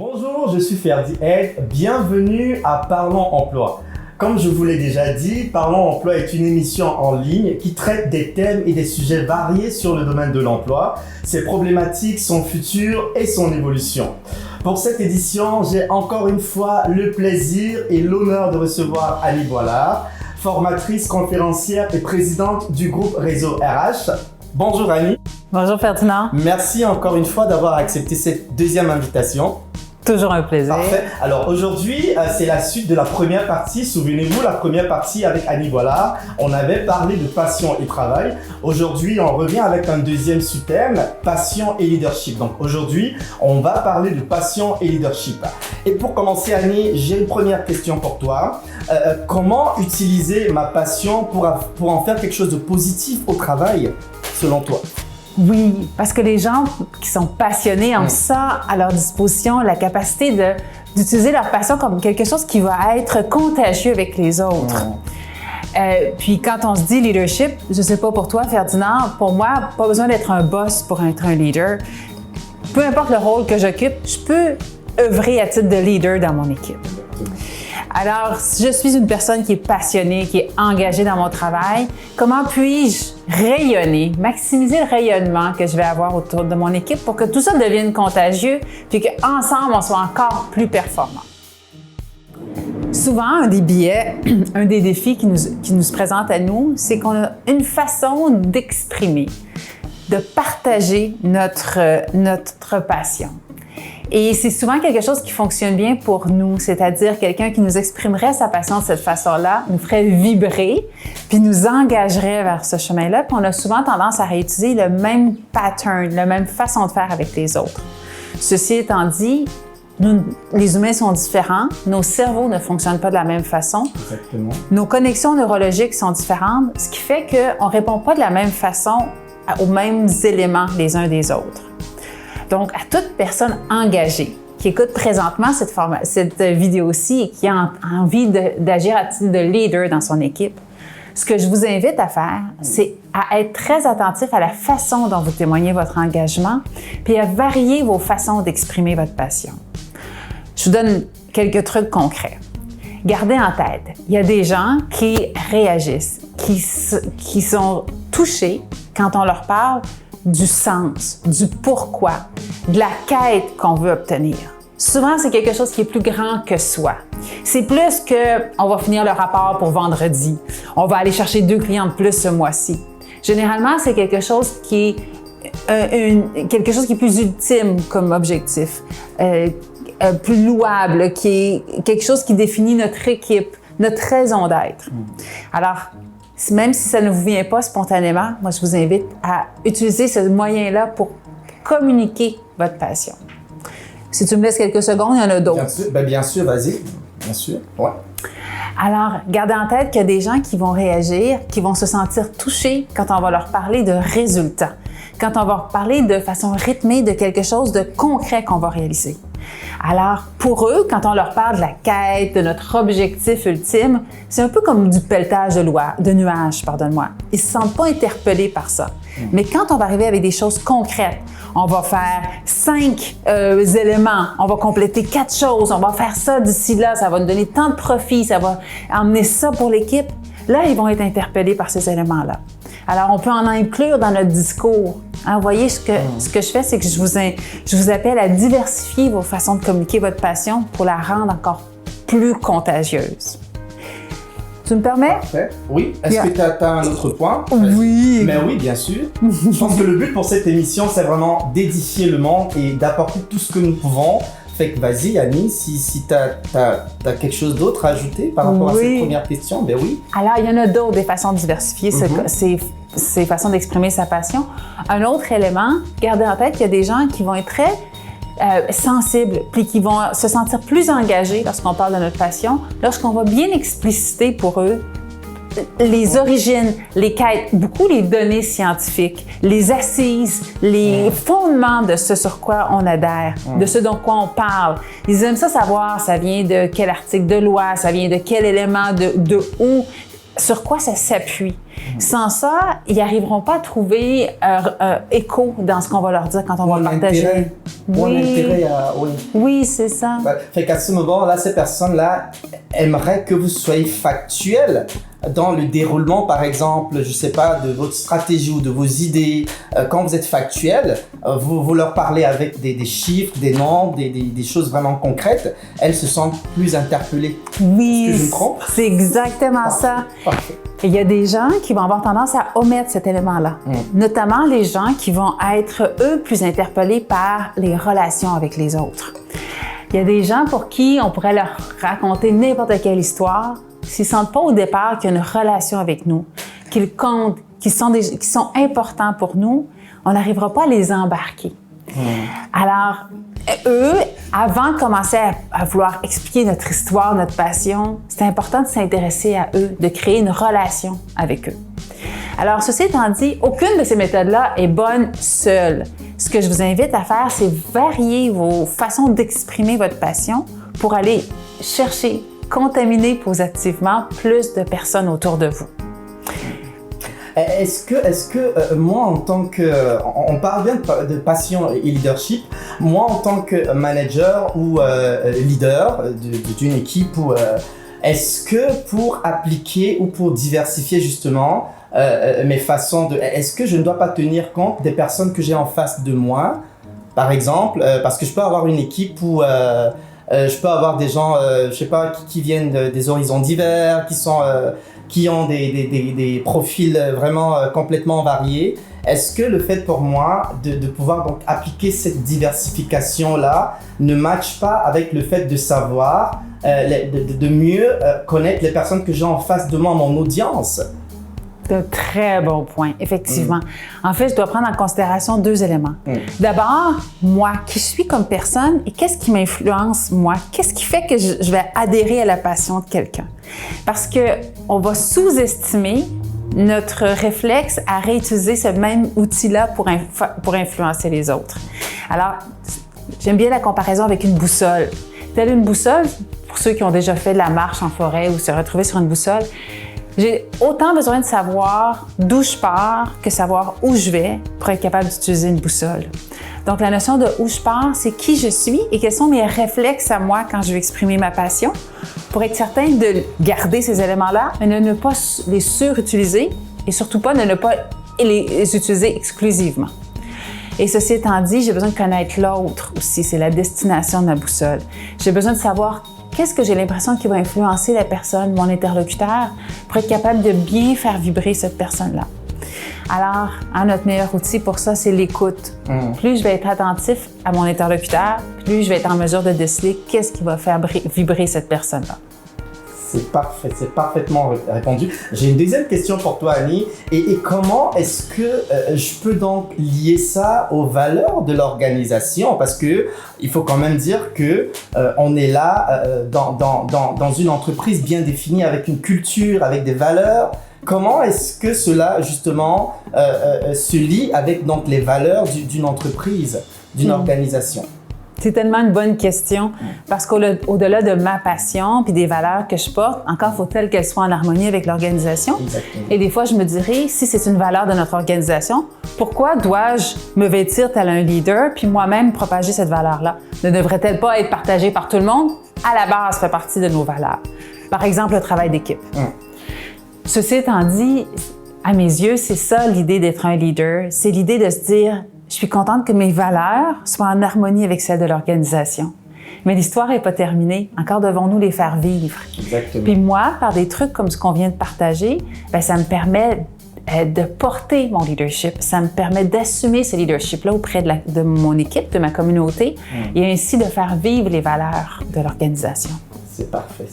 Bonjour, je suis Ferdi Ed, bienvenue à Parlons Emploi. Comme je vous l'ai déjà dit, Parlons Emploi est une émission en ligne qui traite des thèmes et des sujets variés sur le domaine de l'emploi, ses problématiques, son futur et son évolution. Pour cette édition, j'ai encore une fois le plaisir et l'honneur de recevoir Annie Boilard, formatrice, conférencière et présidente du groupe Réseau RH. Bonjour Annie. Bonjour Ferdinand. Merci encore une fois d'avoir accepté cette deuxième invitation. Toujours un plaisir. Parfait. Alors aujourd'hui, c'est la suite de la première partie. Souvenez-vous, la première partie avec Annie Boilard, on avait parlé de passion et travail. Aujourd'hui, on revient avec un deuxième sous-thème, passion et leadership. Donc aujourd'hui, on va parler de passion et leadership. Et pour commencer, Annie, j'ai une première question pour toi. Comment utiliser ma passion pour en faire quelque chose de positif au travail, selon toi? Oui, parce que les gens qui sont passionnés ont ça à leur disposition, la capacité d'utiliser leur passion comme quelque chose qui va être contagieux avec les autres. Puis quand on se dit leadership, je ne sais pas pour toi Ferdinand, pour moi, pas besoin d'être un boss pour être un leader. Peu importe le rôle que j'occupe, je peux œuvrer à titre de leader dans mon équipe. Alors, si je suis une personne qui est passionnée, qui est engagée dans mon travail, comment puis-je rayonner, maximiser le rayonnement que je vais avoir autour de mon équipe pour que tout ça devienne contagieux puis qu'ensemble, on soit encore plus performants? Souvent, un des biais, un des défis qui nous se présente à nous, c'est qu'on a une façon d'exprimer, de partager notre passion. Et c'est souvent quelque chose qui fonctionne bien pour nous, c'est-à-dire quelqu'un qui nous exprimerait sa passion de cette façon-là, nous ferait vibrer, puis nous engagerait vers ce chemin-là. Puis on a souvent tendance à réutiliser le même pattern, la même façon de faire avec les autres. Ceci étant dit, nous, les humains sont différents, nos cerveaux ne fonctionnent pas de la même façon. Exactement. Nos connexions neurologiques sont différentes, ce qui fait qu'on ne répond pas de la même façon aux mêmes éléments les uns des autres. Donc, à toute personne engagée qui écoute présentement cette vidéo-ci et qui a envie d'agir à titre de leader dans son équipe, ce que je vous invite à faire, c'est à être très attentif à la façon dont vous témoignez votre engagement, puis à varier vos façons d'exprimer votre passion. Je vous donne quelques trucs concrets. Gardez en tête, il y a des gens qui réagissent, qui sont touchés quand on leur parle du sens, du pourquoi, de la quête qu'on veut obtenir. Souvent, c'est quelque chose qui est plus grand que soi. C'est plus que on va finir le rapport pour vendredi. On va aller chercher 2 clients de plus ce mois-ci. Généralement, c'est quelque chose qui est plus ultime comme objectif, plus louable, qui est quelque chose qui définit notre équipe, notre raison d'être. Alors, même si ça ne vous vient pas spontanément, moi, je vous invite à utiliser ce moyen-là pour communiquer votre passion. Si tu me laisses quelques secondes, il y en a d'autres. Bien sûr, vas-y. Bien sûr, ouais. Alors, gardez en tête qu'il y a des gens qui vont réagir, qui vont se sentir touchés quand on va leur parler de résultats, quand on va leur parler de façon rythmée de quelque chose de concret qu'on va réaliser. Alors, pour eux, quand on leur parle de la quête, de notre objectif ultime, c'est un peu comme du pelletage de nuages, pardonne-moi. Ils ne se sentent pas interpellés par ça. Mais quand on va arriver avec des choses concrètes, on va faire 5 éléments, on va compléter 4 choses, on va faire ça d'ici là, ça va nous donner tant de profit, ça va emmener ça pour l'équipe. Là, ils vont être interpellés par ces éléments-là. Alors, on peut en inclure dans notre discours. Hein, vous voyez, ce que je fais, c'est que je vous appelle à diversifier vos façons de communiquer votre passion pour la rendre encore plus contagieuse. Tu me permets? Parfait. Oui. Est-ce que tu as un autre point? Oui. Mais oui, bien sûr. Je pense que le but pour cette émission, c'est vraiment d'édifier le monde et d'apporter tout ce que nous pouvons. Fait que vas-y, Annie, si tu as quelque chose d'autre à ajouter par rapport à cette première question, ben oui. Alors, il y en a d'autres, des façons de diversifier ces façons d'exprimer sa passion. Un autre élément, gardez en tête qu'il y a des gens qui vont être très sensibles, puis qui vont se sentir plus engagés lorsqu'on parle de notre passion, lorsqu'on va bien expliciter pour eux les origines, les quêtes, beaucoup les données scientifiques, les assises, les fondements de ce sur quoi on adhère, de ce dont quoi on parle. Ils aiment ça savoir, ça vient de quel article de loi, ça vient de quel élément, de où. sur quoi ça s'appuie. Sans ça, ils n'arriveront pas à trouver écho dans ce qu'on va leur dire quand on va le partager. Oui, c'est ça. Fait qu'à ce moment-là, ces personnes-là aimeraient que vous soyez factuel dans le déroulement, par exemple, je sais pas, de votre stratégie ou de vos idées. Quand vous êtes factuel, vous leur parlez avec des chiffres, des nombres, des choses vraiment concrètes. Elles se sentent plus interpellées. Oui, est-ce que je me trompe? C'est exactement ça. Parfait. Et il y a des gens qui vont avoir tendance à omettre cet élément-là, notamment les gens qui vont être, eux, plus interpellés par les relations avec les autres. Il y a des gens pour qui on pourrait leur raconter n'importe quelle histoire, s'ils ne sentent pas au départ qu'il y a une relation avec nous, qu'ils comptent, qui sont importants pour nous, on n'arrivera pas à les embarquer. Alors, eux, avant de commencer à vouloir expliquer notre histoire, notre passion, c'est important de s'intéresser à eux, de créer une relation avec eux. Alors, ceci étant dit, aucune de ces méthodes-là est bonne seule. Ce que je vous invite à faire, c'est varier vos façons d'exprimer votre passion pour aller chercher, contaminer positivement plus de personnes autour de vous. Est-ce que moi, en tant que... On parle bien de passion et leadership. Moi, en tant que manager ou leader d'une équipe, est-ce que pour appliquer ou pour diversifier justement mes façons de... Est-ce que je ne dois pas tenir compte des personnes que j'ai en face de moi, par exemple, parce que je peux avoir une équipe où... je peux avoir des gens, je sais pas, qui viennent des horizons divers, qui ont des profils vraiment complètement variés. Est-ce que le fait pour moi de pouvoir donc appliquer cette diversification-là ne matche pas avec le fait de savoir, de mieux connaître les personnes que j'ai en face de moi, mon audience? C'est un très bon point, effectivement. En fait, je dois prendre en considération deux éléments. D'abord, moi, qui je suis comme personne et qu'est-ce qui m'influence, moi? Qu'est-ce qui fait que je vais adhérer à la passion de quelqu'un? Parce qu'on va sous-estimer notre réflexe à réutiliser ce même outil-là pour influencer les autres. Alors, j'aime bien la comparaison avec une boussole. Telle une boussole, pour ceux qui ont déjà fait de la marche en forêt ou se retrouver sur une boussole, j'ai autant besoin de savoir d'où je pars que savoir où je vais pour être capable d'utiliser une boussole. Donc, la notion de où je pars, c'est qui je suis et quels sont mes réflexes à moi quand je veux exprimer ma passion pour être certain de garder ces éléments-là, mais de ne pas les surutiliser et surtout pas de ne pas les utiliser exclusivement. Et ceci étant dit, j'ai besoin de connaître l'autre aussi, c'est la destination de ma boussole. J'ai besoin de savoir qu'est-ce que j'ai l'impression qui va influencer la personne, mon interlocuteur, pour être capable de bien faire vibrer cette personne-là. Alors, notre meilleur outil pour ça, c'est l'écoute. Plus je vais être attentif à mon interlocuteur, plus je vais être en mesure de déceler qu'est-ce qui va faire vibrer cette personne-là. C'est parfait, c'est parfaitement répondu. J'ai une deuxième question pour toi, Annie. Et comment est-ce que je peux donc lier ça aux valeurs de l'organisation? Parce que il faut quand même dire que on est là dans une entreprise bien définie, avec une culture, avec des valeurs. Comment est-ce que cela, justement, se lie avec donc les valeurs d'une entreprise, d'une organisation? C'est tellement une bonne question parce qu'au-delà de ma passion puis des valeurs que je porte, encore faut-il qu'elles soient en harmonie avec l'organisation. Exactement. Et des fois, je me dirais, si c'est une valeur de notre organisation, pourquoi dois-je me vêtir tel un leader puis moi-même propager cette valeur-là? Ne devrait-elle pas être partagée par tout le monde? À la base, ça fait partie de nos valeurs. Par exemple, le travail d'équipe. Ceci étant dit, à mes yeux, c'est ça l'idée d'être un leader. C'est l'idée de se dire, je suis contente que mes valeurs soient en harmonie avec celles de l'organisation. Mais l'histoire n'est pas terminée. Encore devons-nous les faire vivre. Exactement. Puis moi, par des trucs comme ce qu'on vient de partager, ça me permet de porter mon leadership. Ça me permet d'assumer ce leadership-là auprès de mon équipe, de ma communauté, et ainsi de faire vivre les valeurs de l'organisation. C'est parfait.